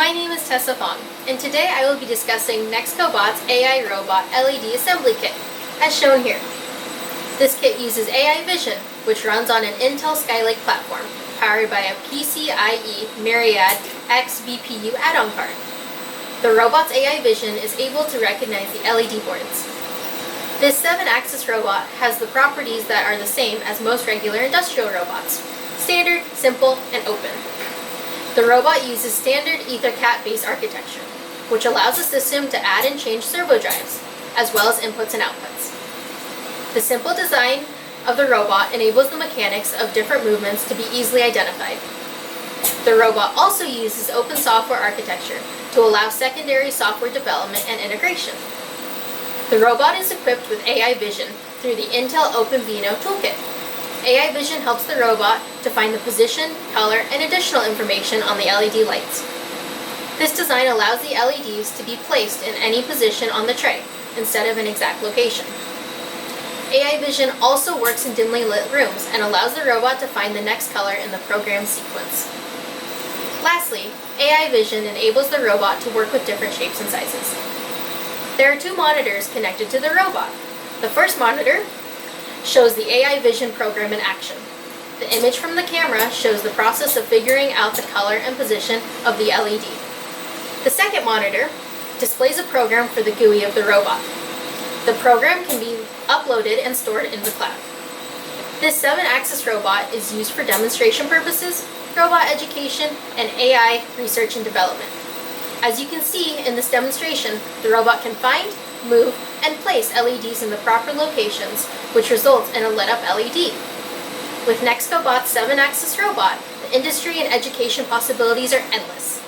My name is Tessa Fong, and today I will be discussing NexCOBOT's AI Robot LED Assembly Kit, as shown here. This kit uses AI vision, which runs on an Intel Skylake platform, powered by a PCIe Myriad X VPU add-on card. The robot's AI vision is able to recognize the LED boards. This 7-axis robot has the properties that are the same as most regular industrial robots: standard, simple, and open. The robot uses standard EtherCAT-based architecture, which allows the system to add and change servo drives, as well as inputs and outputs. The simple design of the robot enables the mechanics of different movements to be easily identified. The robot also uses open software architecture to allow secondary software development and integration. The robot is equipped with AI vision through the Intel OpenVINO toolkit. AI vision helps the robot to find the position, color, and additional information on the LED lights. This design allows the LEDs to be placed in any position on the tray, instead of an exact location. AI vision also works in dimly lit rooms and allows the robot to find the next color in the program sequence. Lastly, AI vision enables the robot to work with different shapes and sizes. There are 2 monitors connected to the robot. The first monitor shows the AI vision program in action. The image from the camera shows the process of figuring out the color and position of the LED. The second monitor displays a program for the GUI of the robot. The program can be uploaded and stored in the cloud. This 7-axis robot is used for demonstration purposes, robot education, and AI research and development. As you can see in this demonstration, the robot can find, move, and place LEDs in the proper locations, which results in a lit-up LED. With NexCOBOT's 7-axis robot, the industry and education possibilities are endless.